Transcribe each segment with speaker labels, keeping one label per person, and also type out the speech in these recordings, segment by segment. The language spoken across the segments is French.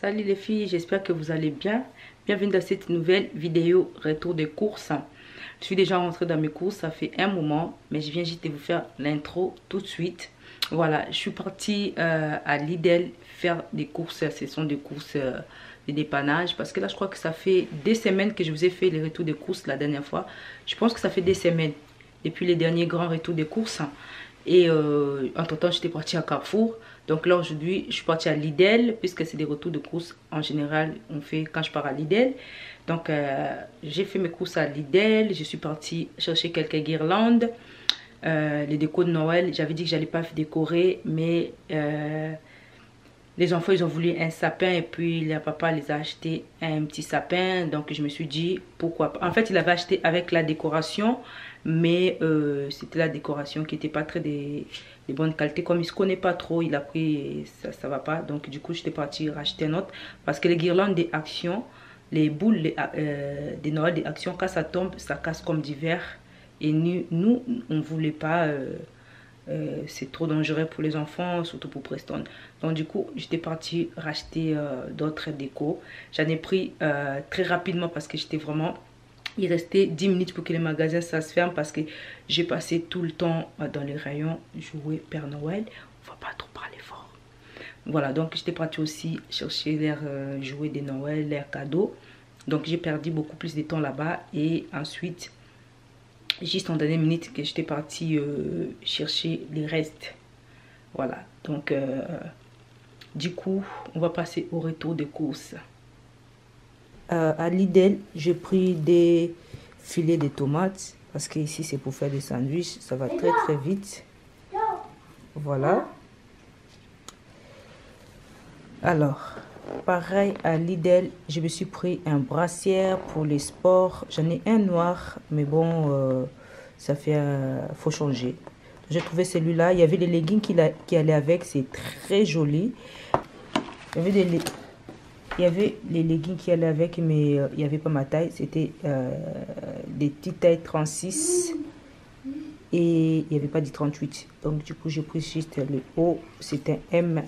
Speaker 1: Salut les filles, j'espère que vous allez bien. Bienvenue dans cette nouvelle vidéo retour des courses. Je suis déjà rentrée dans mes courses, ça fait un moment, mais je viens juste de vous faire l'intro tout de suite. Voilà, je suis partie à Lidl faire des courses, ce sont des courses de dépannage. Parce que là, je crois que ça fait des semaines que je vous ai fait les retours des courses la dernière fois. Je pense que ça fait des semaines depuis les derniers grands retours des courses. Et entre-temps, j'étais partie à Carrefour. Donc là, aujourd'hui, je suis partie à Lidl, puisque c'est des retours de courses en général, on fait quand je pars à Lidl. Donc, j'ai fait mes courses à Lidl. Je suis partie chercher quelques guirlandes, les décos de Noël. J'avais dit que j'allais pas décorer, mais les enfants, ils ont voulu un sapin et puis leur papa les a acheté un petit sapin. Donc, je me suis dit, pourquoi pas. En fait, il avait acheté avec la décoration, mais c'était la décoration qui n'était pas très de bonne qualité. Comme il ne se connaît pas trop, il a pris et ça va pas. Donc, du coup, j'étais partie racheter un autre. Parce que les guirlandes des actions, les boules des Noël des actions, quand ça tombe, ça casse comme d'hiver. Et nous, on ne voulait pas... c'est trop dangereux pour les enfants, surtout pour Preston. Donc du coup, j'étais partie racheter d'autres décos. J'en ai pris très rapidement parce que j'étais vraiment... Il restait 10 minutes pour que les magasins ça se ferme parce que j'ai passé tout le temps dans les rayons jouer Père Noël. On va pas trop parler fort. Voilà, donc j'étais partie aussi chercher leurs jouets de Noël, leurs cadeaux. Donc j'ai perdu beaucoup plus de temps là-bas et ensuite... juste en dernière minute que j'étais partie chercher les restes. Voilà, donc du coup, on va passer au retour des courses. À Lidl, j'ai pris des filets de tomates parce que ici c'est pour faire des sandwichs, ça va très très vite. Voilà. Alors, pareil à Lidl, je me suis pris un brassière pour les sports. J'en ai un noir, mais bon, ça fait... faut changer. J'ai trouvé celui-là. Il y avait les leggings qui allaient avec. C'est très joli. Il y avait les leggings qui allaient avec, mais il n'y avait pas ma taille. C'était des petites tailles 36. Et il n'y avait pas du 38. Donc, du coup, j'ai pris juste le haut. C'est un M.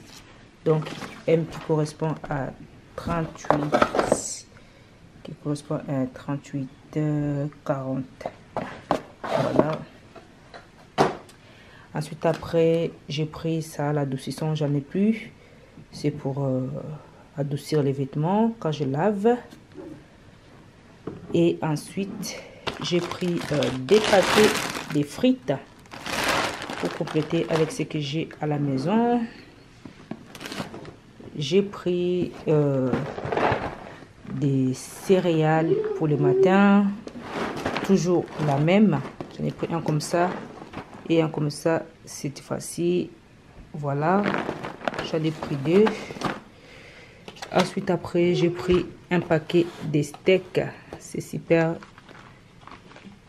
Speaker 1: Donc, M qui correspond à 38. Qui correspond à 38, 40. Voilà. Ensuite, après, j'ai pris ça, l'adoucissant, j'en ai plus. C'est pour adoucir les vêtements quand je lave. Et ensuite, j'ai pris des paquets de frites pour compléter avec ce que j'ai à la maison. J'ai pris des céréales pour le matin. Toujours la même. J'en ai pris un comme ça et un comme ça cette fois-ci. Voilà, j'en ai pris deux. Ensuite, après, j'ai pris un paquet de steaks. C'est super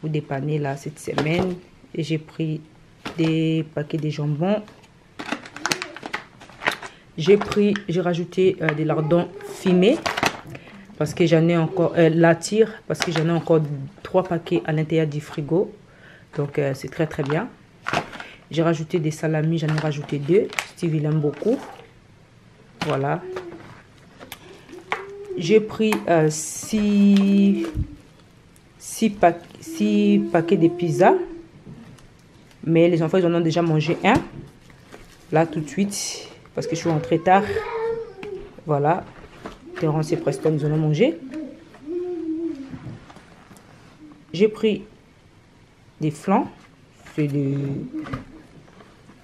Speaker 1: pour dépanner là cette semaine. Et j'ai pris des paquets de jambon. J'ai rajouté des lardons fumés parce que j'en ai encore la tire parce que j'en ai encore 3 paquets à l'intérieur du frigo. Donc c'est très très bien. J'ai rajouté des salamis, j'en ai rajouté 2. Steve il aime beaucoup. Voilà. J'ai pris 6 paquets de pizza. Mais les enfants ils en ont déjà mangé un. Là tout de suite. Parce que je suis rentrée tard. Voilà. Terence et Preston, ils en ont mangé. J'ai pris des flancs. C'est des...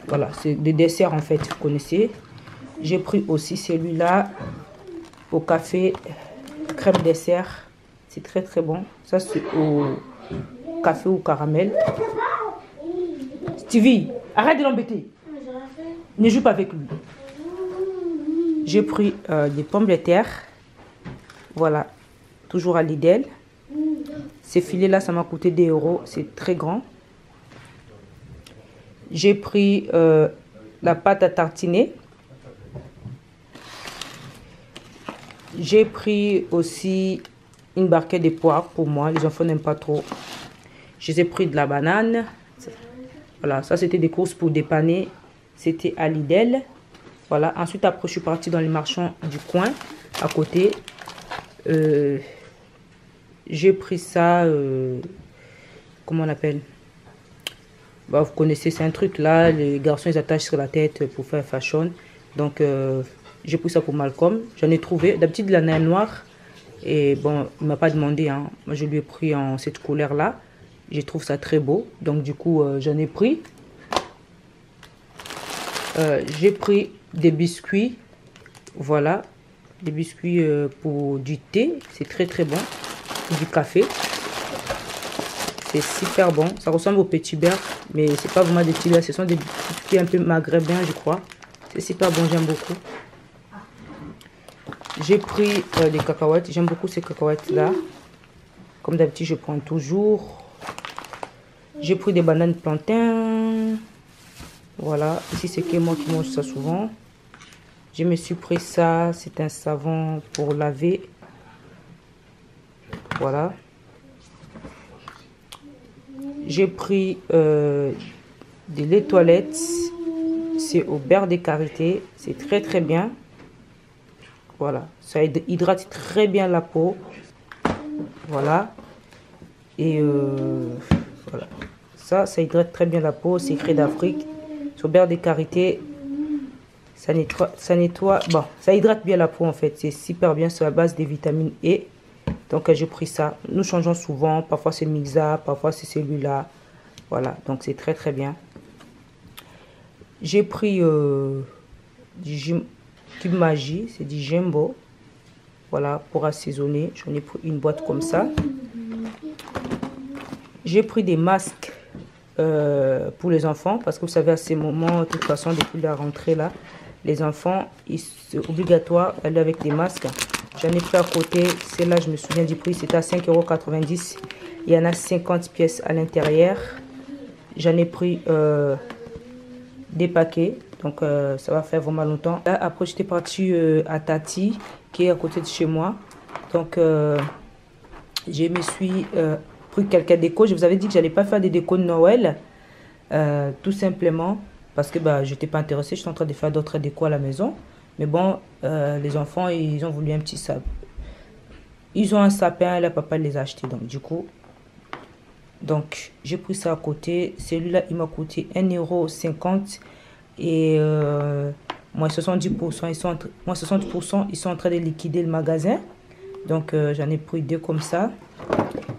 Speaker 1: Voilà, c'est des desserts en fait, vous connaissez. J'ai pris aussi celui-là au café, crème dessert. C'est très très bon. Ça c'est au café ou caramel. Stevie, arrête de l'embêter. Ne joue pas avec lui. J'ai pris des pommes de terre. Voilà. Toujours à Lidl. Ces filets-là, ça m'a coûté 2 €. C'est très grand. J'ai pris la pâte à tartiner. J'ai pris aussi une barquette de poires pour moi. Les enfants n'aiment pas trop. J'ai pris de la banane. Voilà, ça c'était des courses pour dépanner. C'était à Lidl. Voilà, ensuite après je suis partie dans les marchands du coin. à côté. J'ai pris ça, comment on appelle? Bah, vous connaissez, c'est un truc là, les garçons ils attachent sur la tête pour faire fashion. Donc j'ai pris ça pour Malcolm. J'en ai trouvé, d'habitude il en a un noir. Et bon, il m'a pas demandé, hein. Moi je lui ai pris en cette couleur là. Je trouve ça très beau. Donc du coup j'en ai pris. J'ai pris des biscuits. Voilà. Des biscuits pour du thé. C'est très très bon. Du café. C'est super bon. Ça ressemble aux petits beurre. Mais c'est pas vraiment des petits beurre. Ce sont des biscuits un peu maghrébins, je crois. C'est super bon. J'aime beaucoup. J'ai pris des cacahuètes. J'aime beaucoup ces cacahuètes là. Comme d'habitude, je prends toujours. J'ai pris des bananes plantains. Voilà. Ici, c'est moi qui mange ça souvent. Je me suis pris ça. C'est un savon pour laver. Voilà. J'ai pris des laits toilettes. C'est au beurre de karité. C'est très très bien. Voilà. Ça hydrate très bien la peau. Voilà. Et voilà. Ça hydrate très bien la peau. C'est Secret d'Afrique. C'est au beurre de karité. Ça nettoie. Bon, ça hydrate bien la peau en fait. C'est super bien sur la base des vitamines E. Donc j'ai pris ça. Nous changeons souvent. Parfois c'est Mixa, parfois c'est celui-là. Voilà, donc c'est très très bien. J'ai pris du Cube Magie, c'est du Jumbo. Voilà, pour assaisonner. J'en ai pris une boîte comme ça. J'ai pris des masques pour les enfants. Parce que vous savez, à ces moments, de toute façon, depuis la rentrée là, les enfants, c'est obligatoire d'aller avec des masques. J'en ai pris à côté. Celle-là, je me souviens du prix. C'était à 5,90 €. Il y en a 50 pièces à l'intérieur. J'en ai pris des paquets. Donc, ça va faire vraiment longtemps. Là, après, j'étais partie à Tati, qui est à côté de chez moi. Donc, je me suis pris quelques décos. Je vous avais dit que je n'allais pas faire des décos de Noël. Tout simplement parce que je n'étais pas intéressée. Je suis en train de faire d'autres décos à la maison. Mais bon, les enfants, ils ont voulu un petit sapin. Ils ont un sapin et le papa les a achetés. Donc, du coup, j'ai pris ça à côté. Celui-là, il m'a coûté 1,50 €. Et moins 70%, moins 60%, ils sont en train de liquider le magasin. Donc, j'en ai pris deux comme ça.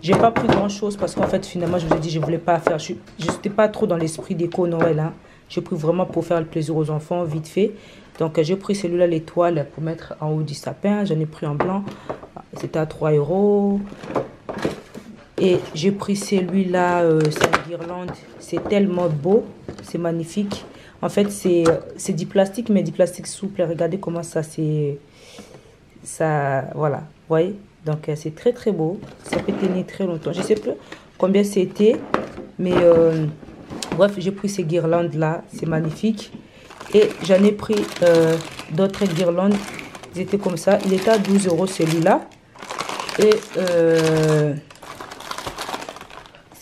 Speaker 1: J'ai pas pris grand-chose parce qu'en fait, finalement, je vous ai dit, je voulais pas faire. Je n'étais pas trop dans l'esprit déco Noël. Hein. J'ai pris vraiment pour faire le plaisir aux enfants, vite fait. Donc, j'ai pris celui-là, l'étoile, pour mettre en haut du sapin. J'en ai pris en blanc. C'était à 3 €. Et j'ai pris celui-là, c'est une guirlande. C'est tellement beau. C'est magnifique. En fait, c'est du plastique, mais du plastique souple. Regardez comment ça, ça, voilà. Vous voyez? Donc, c'est très, très beau. Ça peut tenir très longtemps. Je ne sais plus combien c'était. Mais, bref, j'ai pris ces guirlandes-là. C'est magnifique. Et j'en ai pris d'autres guirlandes. Ils étaient comme ça. Il était à 12 € celui-là. Et,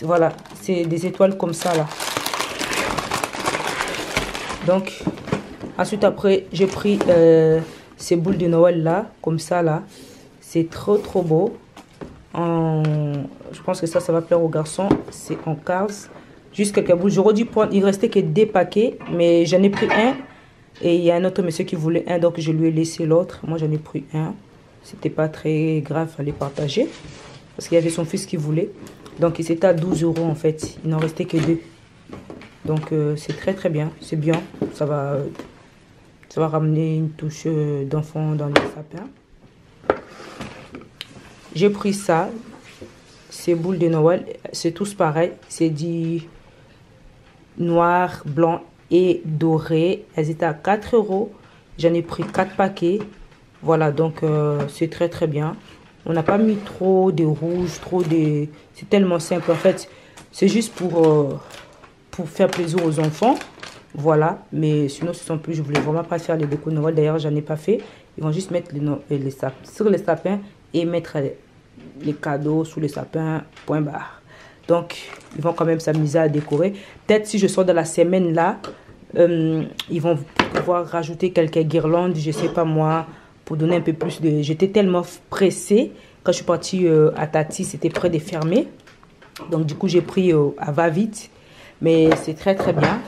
Speaker 1: voilà. C'est des étoiles comme ça, là. Donc, ensuite, après, j'ai pris ces boules de Noël là, comme ça là. C'est trop, trop beau. Je pense que ça va plaire aux garçons. C'est en cars. Juste quelques boules. J'aurais dû prendre, il restait que des paquets, mais j'en ai pris un. Et il y a un autre monsieur qui voulait un, donc je lui ai laissé l'autre. Moi, j'en ai pris un. C'était pas très grave, il fallait partager. Parce qu'il y avait son fils qui voulait. Donc, c'était à 12 € en fait. Il n'en restait que deux. Donc, c'est très très bien. C'est bien. Ça va ramener une touche d'enfant dans le sapin. J'ai pris ça. Ces boules de Noël. C'est tous pareil. C'est du noir, blanc et doré. Elles étaient à 4 €. J'en ai pris 4 paquets. Voilà, donc c'est très très bien. On n'a pas mis trop de rouge, trop de... C'est tellement simple en fait. C'est juste pour faire plaisir aux enfants. Voilà, mais sinon ce sont plus, je voulais vraiment pas faire les décos de Noël. D'ailleurs, j'en ai pas fait. Ils vont juste mettre les sapins sur les sapins et mettre les cadeaux sous les sapins, point barre. Donc, ils vont quand même s'amuser à décorer. Peut-être si je sors de la semaine là, ils vont pouvoir rajouter quelques guirlandes, je sais pas moi, pour donner un peu plus de... J'étais tellement pressée. Quand je suis partie à Tati, c'était près de fermer. Donc, du coup, j'ai pris à va-vite. Mais c'est très, très bien.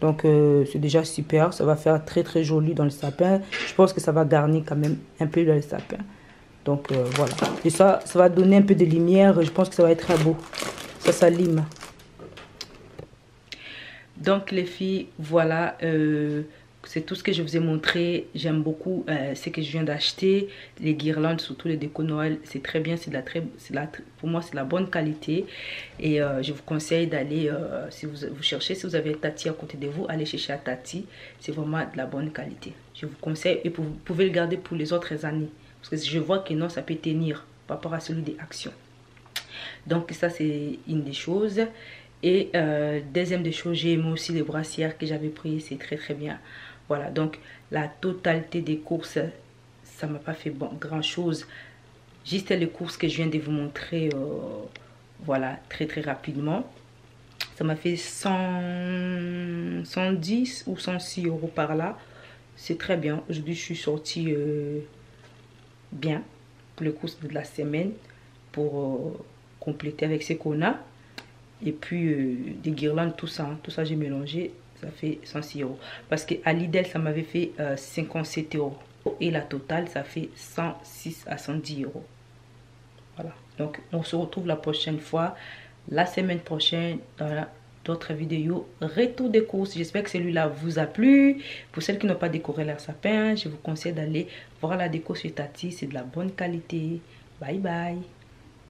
Speaker 1: Donc, c'est déjà super. Ça va faire très, très joli dans le sapin. Je pense que ça va garnir quand même un peu le sapin. Donc, voilà. Et ça va donner un peu de lumière. Je pense que ça va être très beau. Ça s'allume. Donc, les filles, voilà. C'est tout ce que je vous ai montré. J'aime beaucoup ce que je viens d'acheter. Les guirlandes, surtout les décos Noël, c'est très bien. Pour moi, c'est la bonne qualité. Et je vous conseille d'aller, si vous cherchez, si vous avez Tati à côté de vous, allez chercher à Tati. C'est vraiment de la bonne qualité. Je vous conseille et vous pouvez le garder pour les autres années. Parce que je vois que non, ça peut tenir par rapport à celui des Actions. Donc ça, c'est une des choses. Et deuxième des choses, j'ai aimé aussi les brassières que j'avais pris. C'est très très bien. Voilà, donc la totalité des courses, ça m'a pas fait grand chose. Juste les courses que je viens de vous montrer, voilà, très très rapidement. Ça m'a fait 110 ou 106 € par là. C'est très bien. Aujourd'hui, je suis sortie bien pour les courses de la semaine pour compléter avec ce qu'on a. Et puis des guirlandes, tout ça j'ai mélangé. Ça fait 106 €. Parce qu'à Lidl, ça m'avait fait 57 €. Et la totale, ça fait 106 à 110 €. Voilà. Donc, on se retrouve la prochaine fois. La semaine prochaine, dans d'autres vidéos. Retour des courses. J'espère que celui-là vous a plu. Pour celles qui n'ont pas décoré leur sapin, je vous conseille d'aller voir la déco chez Tati. C'est de la bonne qualité. Bye bye.